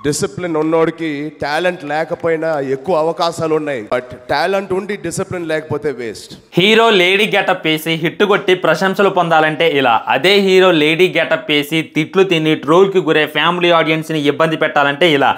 Discipline ఉన్నోడికి talent లేకపోయినా ఎక్కువ అవకాశాలు ఉన్నాయి. బట్ టాలెంట్ ఉండి డిసిప్లిన్ లేకపోతే వేస్ట్. హీరో లేడీ గెటప్ వేసి హిట్ కొట్టి ప్రశంసలు పొందాలంటే ఇలా, అదే హీరో లేడీ గెటప్ వేసి తిట్లు తిని ట్రోల్కి గురే ఫ్యామిలీ ఆడియన్స్ని ఇబ్బంది పెట్టాలంటే ఇలా.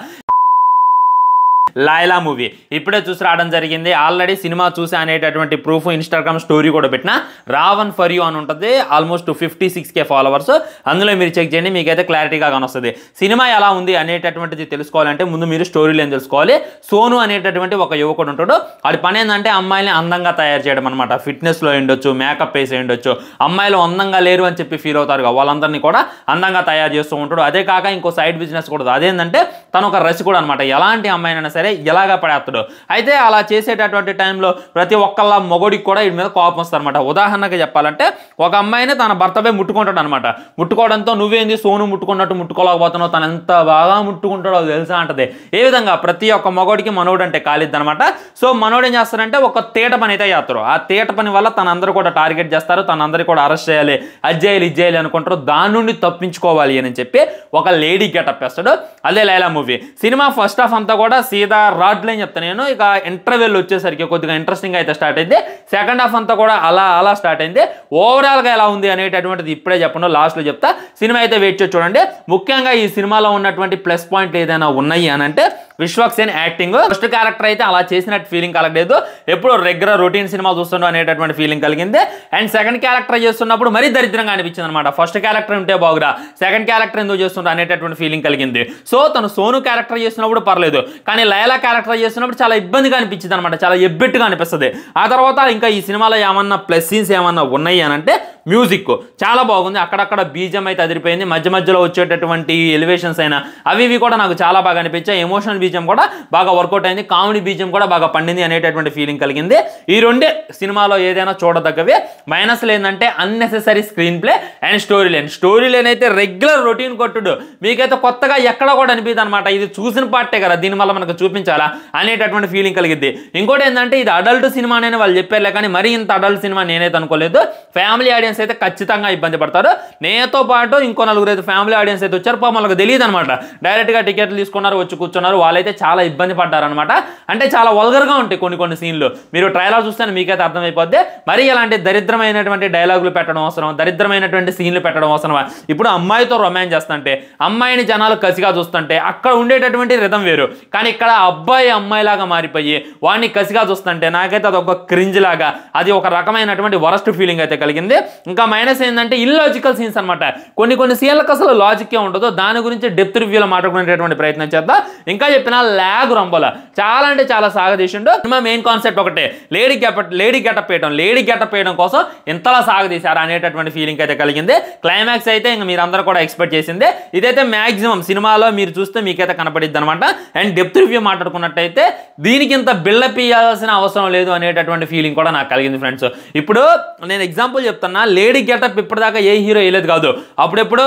లైలా మూవీ ఇప్పుడే చూసి రావడం జరిగింది. ఆల్రెడీ సినిమా చూసి అనేటటువంటి ప్రూఫ్ ఇన్స్టాగ్రామ్ స్టోరీ కూడా పెట్టిన. రావన్ ఫర్ యూ అని ఉంటుంది. Almost 56K followers. అందులో మీరు చెక్ చేయండి, మీకైతే క్లారిటీగా కానొస్తుంది. సినిమా ఎలా ఉంది అనేటటువంటిది తెలుసుకోవాలంటే ముందు మీరు స్టోరీలు ఏం తెలుసుకోవాలి. సోను అనేటటువంటి ఒక యువకుడు ఉంటాడు. వాడి పని ఏంటంటే అమ్మాయిని అందంగా తయారు చేయడం అనమాట. ఫిట్నెస్లో ఉండొచ్చు, మేకప్ వేసి ఉండొచ్చు. అమ్మాయిలు అందంగా లేరు అని చెప్పి ఫీల్ అవుతారు, వాళ్ళందరినీ కూడా అందంగా తయారు చేస్తూ ఉంటాడు. అదే కాక ఇంకో సైడ్ బిజినెస్ కూడా. అదేంటంటే తను ఒక రసికుడు అనమాట. ఎలాంటి అమ్మాయినైనా సరే ఎలాగా పడేస్తాడు. అయితే అలా చేసేటటువంటి టైంలో ప్రతి ఒక్కళ్ళ మొగడికి కూడా వీడి మీద కోపం వస్తుంది అనమాట. ఉదాహరణకి చెప్పాలంటే ఒక అమ్మాయిని తన భర్తపై ముట్టుకుంటాడు అనమాట. ముట్టుకోవడంతో నువ్వేంది సోను ముట్టుకున్నట్టు ముట్టుకోలేకపోతున్నావు, తను ఎంత బాగా ముట్టుకుంటాడో తెలుసా అంటది. ఏ విధంగా ప్రతి ఒక్క మొగడికి మనోడు అంటే కాలిద్ది అనమాట. సో మనోడు ఏం చేస్తారంటే ఒక తేట పని అయితే చేస్తారు. ఆ తేట పని వల్ల తనందరూ కూడా టార్గెట్ చేస్తారు, తనందరూ కూడా అరెస్ట్ చేయాలి, అది చేయాలి, ఇది చేయాలి అనుకుంటారు. దాని నుండి తప్పించుకోవాలి అని చెప్పి ఒక లేడీ గెటప్ వేస్తాడు. అదే Laila movie. Cinema first half అంతా కూడా సీదా రాడ్లు అని చెప్తాను నేను. ఇక ఇంటర్వెల్ వచ్చేసరికి కొద్దిగా ఇంట్రెస్టింగ్ అయితే స్టార్ట్ అయింది. సెకండ్ హాఫ్ అంతా కూడా అలా స్టార్ట్ అయింది. ఓవరాల్గా ఎలా ఉంది అనేటటువంటిది ఇప్పుడే చెప్పను, లాస్ట్లో చెప్తా. సినిమా అయితే వెయిట్ చేసి చూడండి. ముఖ్యంగా ఈ సినిమాలో ఉన్నటువంటి ప్లస్ పాయింట్లు ఏదైనా ఉన్నాయి అని అంటే విశ్వక్సేన్ యాక్టింగ్. ఫస్ట్ క్యారెక్టర్ అయితే అలా చేసినట్టు ఫీలింగ్ కలగలేదు. ఎప్పుడు రెగ్యులర్ రొటీన్ సినిమా చూస్తుండో అనేటటువంటి ఫీలింగ్ కలిగింది. అండ్ సెకండ్ క్యారెక్టర్ చేస్తున్నప్పుడు మరీ దరిద్రంగా అనిపించింది అనమాట. ఫస్ట్ క్యారెక్టర్ ఉంటే బాగురా, సెకండ్ క్యారెక్టర్ ఎందుకు చేస్తుండో అనేటటువంటి ఫీలింగ్ కలిగింది. సో తను సోను క్యారెక్టర్ చేస్తున్నప్పుడు పర్లేదు, కానీ లైలా క్యారెక్టర్ చేస్తున్నప్పుడు చాలా ఇబ్బందిగా అనిపించింది అనమాట. చాలా ఎబ్బెట్టుగా అనిపిస్తుంది. ఆ తర్వాత ఇంకా ఈ సినిమాలో ఏమన్నా ప్లస్ సీన్స్ ఏమన్నా ఉన్నాయి అని అంటే మ్యూజిక్ చాలా బాగుంది. అక్కడక్కడ బీజం అయితే అదిరిపోయింది. మధ్య మధ్యలో వచ్చేటటువంటి ఎలివేషన్స్ అయినా అవి కూడా నాకు చాలా బాగా అనిపించాయి. ఎమోషనల్ బీజం కూడా బాగా వర్కౌట్ అయింది. కామెడీ బీజం కూడా బాగా పండింది అనేటటువంటి ఫీలింగ్ కలిగింది. ఈ రెండే సినిమాలో ఏదైనా చూడదగ్గవే. మైనస్లు ఏంటంటే unnecessary screen play and story line అయితే రెగ్యులర్ రొటీన్ కొట్టుడు. మీకైతే కొత్తగా ఎక్కడ కూడా అనిపిస్తుంది అనమాట. ఇది చూసిన పార్టే కదా, దీనివల్ల మనకు చూపించాలా అనేటటువంటి ఫీలింగ్ కలిగింది. ఇంకోటి ఏంటంటే ఇది అడల్ట్ సినిమా అని వాళ్ళు చెప్పారులే, కానీ మరీ ఇంత అడల్ట్ సినిమా నేనైతే అనుకోలేదు. ఫ్యామిలీ ఆడియన్స్ అయితే ఖచ్చితంగా ఇబ్బంది పడతారు. నేతో పాటు ఇంకో నలుగురు అయితే ఫ్యామిలీ ఆడియన్స్ అయితే వచ్చారు. వాళ్ళకి తెలియదు అనమాట. డైరెక్ట్గా టికెట్లు తీసుకున్నారు, వచ్చి కూర్చున్నారు. వాళ్ళైతే చాలా ఇబ్బంది పడ్డారనమాట. అంటే చాలా వల్గర్గా ఉంటాయి కొన్ని సీన్లు. మీరు ట్రైలర్ చూస్తే మీకైతే అర్థమైపోద్ది. మరి ఇలాంటి దరిద్రమైనటువంటి డైలాగులు పెట్టడం అవసరం, దరిద్రమైనటువంటి సీన్లు పెట్టడం అవసరమా? ఇప్పుడు అమ్మాయితో రొమాన్స్ చేస్తుంటే, అమ్మాయిని జనాలు కసిగా చూస్తుంటే అక్కడ ఉండేటటువంటి రిథం వేరు. కానీ ఇక్కడ అబ్బాయి అమ్మాయిలాగా మారిపోయి వాడిని కసిగా చూస్తుంటే నాకైతే అదొక క్రింజ్ లాగా, అది ఒక రకమైనటువంటి వరస్ట్ ఫీలింగ్ అయితే కలిగింది. ఇంకా మైనస్ ఏంటంటే ఇల్లాజికల్ సీన్స్ అనమాట. కొన్ని సీన్లకు అసలు లాజిక్కే ఉండదు. దాని గురించి డెప్త్ రివ్యూలో మాట్లాడుకునేటటువంటి ప్రయత్నం చేద్దాం. ఇంకా చెప్పిన ల్యాగ్ రంబోల చాలా అంటే చాలా సాగదీసిండు. సినిమా మెయిన్ కాన్సెప్ట్ ఒకటే, లేడీ గెటప్ వేయడం కోసం ఎంతలా సాగదీశారా అనేటటువంటి ఫీలింగ్ అయితే కలిగింది. క్లైమాక్స్ అయితే ఇంకా మీరందరూ కూడా ఎక్స్పెక్ట్ చేసిందే. ఇదైతే మ్యాక్సిమం సినిమాలో మీరు చూస్తే మీకైతే కనపడిద్ది అనమాట. అండ్ డెప్త్ రివ్యూ మాట్లాడుకున్నట్టయితే దీనికి ఇంత బిల్డప్ ఇవ్వాల్సిన అవసరం లేదు అనేటటువంటి ఫీలింగ్ కూడా నాకు కలిగింది ఫ్రెండ్స్. ఇప్పుడు నేను ఎగ్జాంపుల్ చెప్తున్నా, లేడీ గెటప్ ఇప్పటిదాకా ఏ హీరో వేయలేదు కాదు. అప్పుడెప్పుడు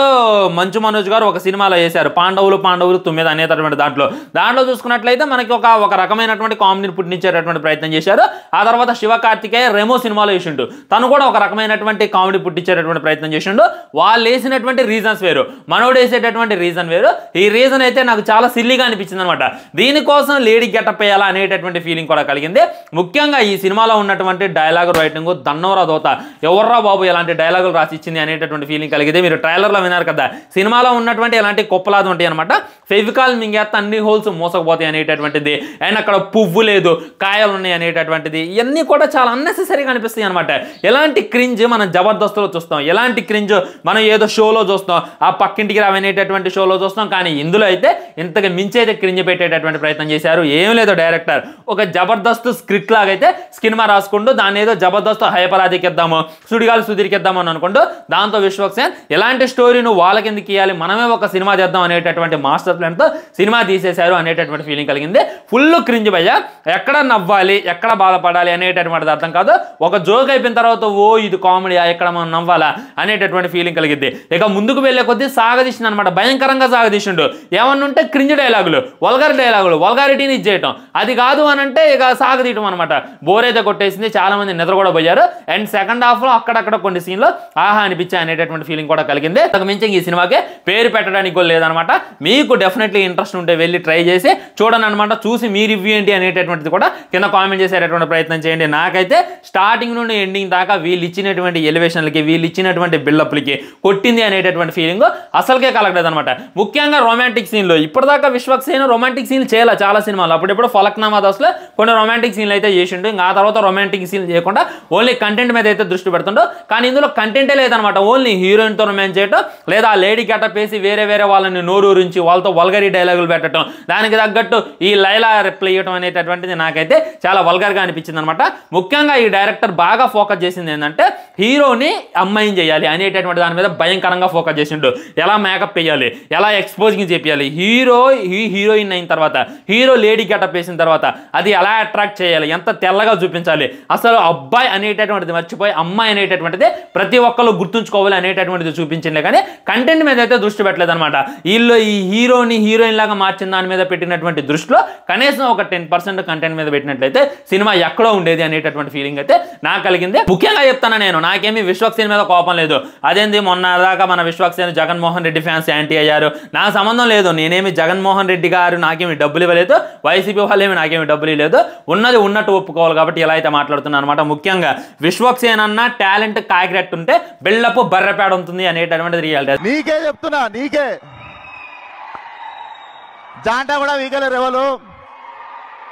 మంచు మనోజ్ గారు ఒక సినిమాలో వేశారు, పాండవులు 9 అనేటటువంటి దాంట్లో చూసుకున్నట్లయితే మనకి ఒక రకమైనటువంటి కామెడీని పుట్టించేటటువంటి ప్రయత్నం చేశారు. ఆ తర్వాత శివ కార్తికేయ రెమో సినిమాలో వేసిండు, తను కూడా ఒక రకమైనటువంటి కామెడీ పుట్టించేటటువంటి ప్రయత్నం చేసిండు. వాళ్ళు వేసినటువంటి రీజన్స్ వేరు, మనోడు వేసేటటువంటి రీజన్ వేరు. ఈ రీజన్ అయితే నాకు చాలా సిల్లీగా అనిపించింది అనమాట. దీనికోసం లేడీ గెటప్ వేయాలా అనేటటువంటి ఫీలింగ్ కూడా కలిగింది. ముఖ్యంగా ఈ సినిమాలో ఉన్నటువంటి డైలాగ్ రైటింగ్ దన్నోరా దోత, ఎవర్రా బాబు ఎలాంటి డైలాగులు రాసి ఇచ్చింది అనేటటువంటి ఫీలింగ్ కలిగింది. మీరు ట్రైలర్లో విన్నారు కదా, సినిమాలో ఉన్నటువంటి ఎలాంటి కొప్పలాదు ఉంటాయి అనమాట. ఫెవికాల్ మింగేస్తే అన్ని హోల్స్ మోసకపోతాయి అనేటటువంటిది. అండ్ అక్కడ పువ్వు లేదు, కాయలు ఉన్నాయి అనేటటువంటిది. ఇవన్నీ కూడా చాలా అన్నెసెసరీగా అనిపిస్తాయి అనమాట. ఎలాంటి క్రింజ్ మనం జబర్దస్త్లో చూస్తాం, ఎలాంటి క్రింజ్ మనం ఏదో షోలో చూస్తాం, ఆ పక్కింటికి రావనేటటువంటి షోలో చూస్తాం. కానీ ఇందులో అయితే ఇంతకు మించి అయితే క్రింజ్ పెట్టేటటువంటి ప్రయత్నం చేశారు. ఏం లేదు, డైరెక్టర్ ఒక జబర్దస్త్ స్క్రిప్ట్ లాగైతే సినిమా రాసుకుంటూ దాన్ని ఏదో జబర్దస్త్ హైపరాధికిద్దాము, సుడిగాలు సుధీరికిద్దాము అని అనుకుంటూ దాంతో విశ్వక్సేన్ ఎలాంటి స్టోరీ నువ్వు వాళ్ళకి ఎందుకు ఇవ్వాలి, మనమే ఒక సినిమా చేద్దాం అనేటటువంటి మాస్టర్ ప్లాన్తో సినిమా తీసేశారు అనేటటువంటి ఫీలింగ్ కలిగింది. ఫుల్ క్రింజ్ భయ్య, ఎక్కడ నవ్వాలి ఎక్కడ బాధపడాలి అనేటటువంటిది అర్థం కాదు. ఒక జోక్ అయిపోయిన తర్వాత ఓ ఇది కామెడీ, ఎక్కడ మనం నవ్వాలా అనేటటువంటి ఫీలింగ్ కలిగింది. ఇక ముందుకు వెళ్ళే కొద్దీ సాగదీసింది అనమాట, భయంకరంగా సాగదీసిండు. ఏమన్నా ఉంటే క్రింజ్ డైలాగులు, వల్గారిటీని ఇచ్చేయటం, అది కాదు అని అంటే ఇక సాగదీయటం అనమాట. బోర్ అయితే కొట్టేసింది, చాలా మంది నిద్ర కూడా పోయారు. అండ్ సెకండ్ హాఫ్లో అక్కడక్కడ కొన్ని సీన్లో ఆహా అనిపించే అనేటటువంటి ఫీలింగ్ కూడా కలిగింది. అంతకు మించి ఈ సినిమాకి పేరు పెట్టడానికి కూడా లేదనమాట. మీకు డెఫినెట్లీ ఇంట్రెస్ట్ ఉంటే వెళ్ళి ట్రై చేసి చూడండి అనమాట. చూసి మీ రివ్యూ ఏంటి అనేటటువంటిది కూడా కింద కామెంట్ చేసేటటువంటి ప్రయత్నం చేయండి. నాకైతే స్టార్టింగ్ నుండి ఎండింగ్ దాకా వీళ్ళు ఇచ్చినటువంటి ఎలివేషన్లకి, వీళ్ళు ఇచ్చినటువంటి బిల్డప్లకి కొట్టింది అనేటటువంటి ఫీలింగ్ అసలుకే కలగలేదు అనమాట. ముఖ్యంగా రొమాంటిక్ సీన్లో ఇప్పటిదాకా విశ్వక్సేన్ రొమాంటిక్ సీన్ చేయాలి చాలా సినిమాలు. అప్పుడెప్పుడు ఫలక్నామా దశలో కొన్ని రొమాంటిక్ సీన్లు అయితే చేసిండు. ఇంకా ఆ తర్వాత రొమాంటిక్ సీన్ చేయకుండా ఓన్లీ కంటెంట్ మీద అయితే దృష్టి పెడుతుండో. కానీ ఇందులో కంటెంటే లేదనమాట. ఓన్లీ హీరోయిన్తో రొమాన్స్ చేయటం, లేదా లేడీ గెటప్ వేసి వేరే వాళ్ళని నోరూరించి వాళ్ళతో వల్గరీ డైలాగులు పెట్టడం, దానికి తగ్గట్టు ఈ లైలా రిప్లై ఇవ్వడం అనేటటువంటిది నాకైతే చాలా వల్గర్గా అనిపించింది అనమాట. ముఖ్యంగా ఈ డైరెక్టర్ బాగా ఫోకస్ చేసింది ఏంటంటే హీరోని అమ్మాయిని చేయాలి అనేటటువంటి దాని మీద భయంకరంగా ఫోకస్ చేసిండు. ఎలా మేకప్ వేయాలి, ఎలా ఎక్స్పోజింగ్ చేయాలి, హీరోయిన్ అయిన తర్వాత హీరో లేడీ గెటప్ వేసిన తర్వాత అది ఎలా అట్రాక్ట్ చేయాలి, ఎంత తెల్లగా చూపించాలి, అసలు అబ్బాయి అనేటటువంటిది మర్చిపోయి అమ్మాయి అనేటటువంటిది ప్రతి ఒక్కరు గుర్తుంచుకోవాలి అనేటటువంటిది చూపించింది. కానీ కంటెంట్ మీద అయితే దృష్టి పెట్టలేదు అనమాట. వీళ్ళు ఈ హీరోయిన్ లాగా మార్చిన దాని మీద పెట్టినటువంటి దృష్టిలో కనీసం ఒక 10% కంటెంట్ మీద పెట్టినట్లయితే సినిమా ఎక్కడో ఉండేది అనేటటువంటి ఫీలింగ్ అయితే నాకు కలిగింది. ముఖ్యంగా చెప్తాను నేను, నాకేమీ విశ్వక్సేన్ మీద కోపం లేదు. అదేంది మొన్న దాకా మన విశ్వక్సేన్ జగన్మోహన్ రెడ్డి ఫ్యాన్స్ యాంటీ అయ్యారు, నాకు సంబంధం లేదు. నేనేమి జగన్మోహన్ రెడ్డి గారు నాకేమి డబ్బులు ఇవ్వలేదు, వైసీపీ వాళ్ళేమి నాకేమి డబ్బులు ఇవ్వలేదు. ఉన్నది ఉన్నట్టు ఒప్పుకోవాలి కాబట్టి ఇలా అయితే మాట్లాడుతున్నాను అనమాట. ముఖ్యంగా విశ్వక్సేన్ అన్న టాలెంట్ కాకిరెట్టు ఉంటే బిల్డప్ బర్రెపేడ ఉంటుంది అనేటటువంటిది రియాలిటీ. నీకే చెప్తున్నా, నీకే జాంటా కూడా వీగలేరు ఎవరు.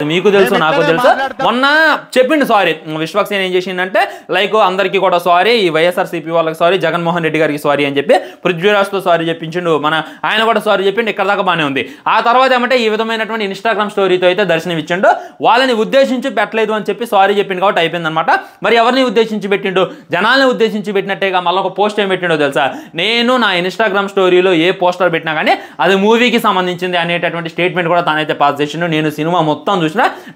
మీకు తెలుసు, నాకు తెలుసు. మొన్న చెప్పిండు సారీ విశ్వక్సేన్ ఏం చేసిందంటే లైక్ అందరికీ కూడా సారీ, ఈ వైఎస్ఆర్సీపీ వాళ్ళకి సారీ, జగన్మోహన్ రెడ్డి గారికి సారీ అని చెప్పి పృథ్వీరాజ్తో సారీ చెప్పించిండు. ఆయన కూడా సారీ చెప్పిండు. ఇక్కడ దాకా బాగానే ఉంది. ఆ తర్వాత ఏమంటే ఈ విధమైనటువంటి ఇన్స్టాగ్రామ్ స్టోరీతో అయితే దర్శనం ఇచ్చిండు. వాళ్ళని ఉద్దేశించి పెట్టలేదు అని చెప్పి సారీ చెప్పిండు కాబట్టి అయిపోయింది అనమాట. మరి ఎవరిని ఉద్దేశించి పెట్టిండు? జనాల్ని ఉద్దేశించి పెట్టినట్టేగా మళ్ళీ ఒక పోస్ట్ ఏం పెట్టిండో తెలుసా? నేను నా ఇన్స్టాగ్రామ్ స్టోరీలో ఏ పోస్టర్ పెట్టినా కానీ అది మూవీకి సంబంధించింది అనేటటువంటి స్టేట్మెంట్ కూడా తానైతే పాస్ చేసిండు. నేను సినిమా మొత్తం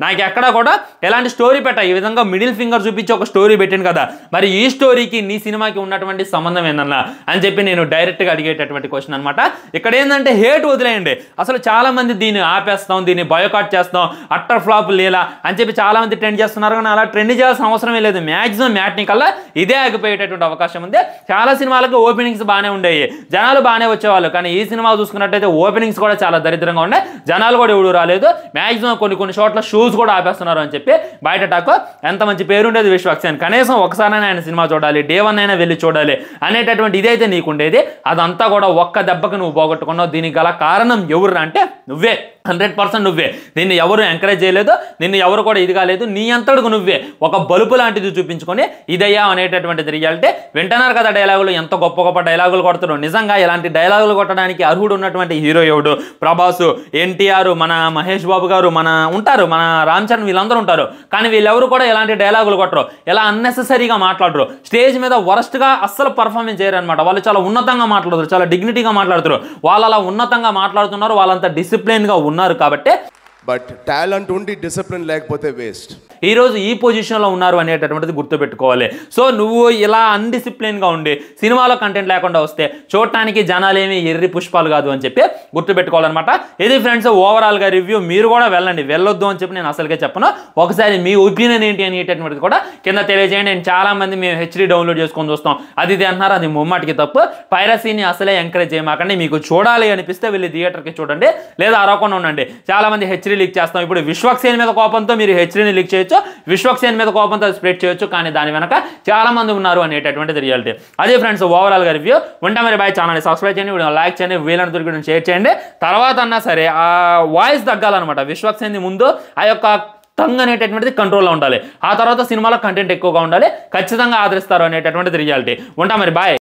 నాకు ఎక్కడ కూడా ఎలాంటి స్టోరీ పెట్టా, ఈ విధంగా మిడిల్ ఫింగర్ చూపించి ఒక స్టోరీ పెట్టాను కదా, మరి ఈ స్టోరీకి నీ సినిమాకి ఉన్నటువంటి సంబంధం ఏందన్నా అని చెప్పి నేను డైరెక్ట్గా అడిగేటటువంటి క్వశ్చన్ అనమాట. ఇక్కడ ఏంటంటే హేట్ వదిలేయండి. అసలు చాలా మంది దీన్ని ఆపేస్తాం, దీన్ని బయోకాట్ చేస్తాం, అట్టర్ ఫ్లాప్ లేలా అని చెప్పి చాలా మంది ట్రెండ్ చేస్తున్నారు. కానీ అలా ట్రెండ్ చేయాల్సిన అవసరమే లేదు. మ్యాక్సిమం మ్యాట్ని కల్లా ఇదే ఆగిపోయేటటువంటి అవకాశం ఉంది. చాలా సినిమాలకు ఓపెనింగ్స్ బాగానే ఉండేవి, జనాలు బాగానే వచ్చేవాళ్ళు. కానీ ఈ సినిమా చూసుకున్నట్టయితే ఓపెనింగ్స్ కూడా చాలా దరిద్రంగా ఉన్నాయి, జనాలు కూడా ఎవడు రాలేదు. మ్యాక్సిమం కొన్ని చోట్ల షూస్ కూడా ఆపేస్తున్నారు అని చెప్పి బయట టాక్. ఎంత మంచి పేరుండేది విశ్వక్సేన్, కనీసం ఒకసారైనా ఆయన సినిమా చూడాలి, డే 1 అయినా వెళ్ళి చూడాలి అనేటటువంటి ఇదైతే నీకుండేది. అదంతా కూడా ఒక్క దెబ్బకి నువ్వు పోగొట్టుకున్నావు. దీనికి గల కారణం ఎవరు అంటే నువ్వే, 100% నువ్వే. నిన్ను ఎవరు ఎంకరేజ్ చేయలేదు, నిన్ను ఎవరు కూడా ఇది కాలేదు, నీ అంతటికి నువ్వే ఒక బలుపు లాంటిది చూపించుకొని ఇదయ్యా అనేటటువంటిది రియాలిటీ. వింటున్నారు కదా డైలాగులు, ఎంత గొప్ప గొప్ప డైలాగులు కొడుతున్నాడు. నిజంగా ఇలాంటి డైలాగులు కొట్టడానికి అర్హుడు ఉన్నటువంటి హీరో ఎవడు? ప్రభాస్, ఎన్టీఆర్, మన మహేష్ బాబు గారు, మన ఉంటారు, మన రామ్ చరణ్, వీళ్ళందరూ ఉంటారు. కానీ వీళ్ళెవరు కూడా ఇలాంటి డైలాగులు కొట్టరు, ఇలా అన్నెసెసరీగా మాట్లాడరు. స్టేజ్ మీద వరస్ట్గా అస్సలు పర్ఫార్మెన్స్ చేయరు అనమాట. వాళ్ళు చాలా ఉన్నతంగా మాట్లాడతారు, చాలా డిగ్నిటీగా మాట్లాడుతారు. వాళ్ళు అలా ఉన్నతంగా మాట్లాడుతున్నారు, వాళ్ళంతా డిసిప్లిన్గా ఉన్నారు కాబట్టి. బట్ టాలెంట్ ఉండి డిసిప్లిన్ లేకపోతే వేస్ట్. ఈరోజు ఈ పొజిషన్లో ఉన్నారు అనేటటువంటిది గుర్తుపెట్టుకోవాలి. సో నువ్వు ఇలా అన్డిసిప్లిన్గా ఉండి సినిమాలో కంటెంట్ లేకుండా వస్తే చూడటానికి జనాలేమి ఎర్రి పుష్పాలు కాదు అని చెప్పి గుర్తుపెట్టుకోవాలన్నమాట. ఇది ఫ్రెండ్స్ ఓవరాల్గా రివ్యూ. మీరు కూడా వెళ్ళండి, వెళ్ళొద్దు అని చెప్పి నేను అసలుకే చెప్పను. ఒకసారి మీ ఒపీనియన్ ఏంటి అనేటటువంటిది కూడా కింద తెలియజేయండి. నేను చాలామంది మేము హెచ్డీ డౌన్లోడ్ చేసుకొని చూస్తాం, అది ఇది అంటున్నారు, అది ముమ్మాటికి తప్పు. పైరసీని అసలే ఎంకరేజ్ చేయమాకండి. మీకు చూడాలి అనిపిస్తే వెళ్ళి థియేటర్కి చూడండి, లేదా అరవకుండా ఉండండి. చాలామంది హెచ్డీ లీక్ చేస్తాం. ఇప్పుడు విశ్వక్సేన్ మీద కోపంతో మీరు హెచ్డీని లీక్ చేయొచ్చు, విశ్వక్సేన్ మీద కోపంతో స్ప్రెడ్ చేయొచ్చు, కానీ దాని వెనక చాలా మంది ఉన్నారు అనేటటువంటిది రియాలిటీ. అదే ఫ్రెండ్స్ ఓవరాల్గా రివ్యూ. ఉంటా మరి బాయ్. ఛానల్ని సబ్స్క్రైబ్ చేయండి, వీడియో లైక్ చేయండి, వీళ్ళని దొరికి షేర్ చేయండి. తర్వాత అన్నా సరే ఆ వాయిస్ తగ్గాలన్నమాట. విశ్వక్సేన్ ముందు ఆ యొక్క టంగ్ అనేటటువంటిది కంట్రోల్లో ఉండాలి, ఆ తర్వాత సినిమాలో కంటెంట్ ఎక్కువగా ఉండాలి. ఖచ్చితంగా ఆదరిస్తారు అనేటటువంటిది రియాలిటీ. ఉంటా మరి బాయ్.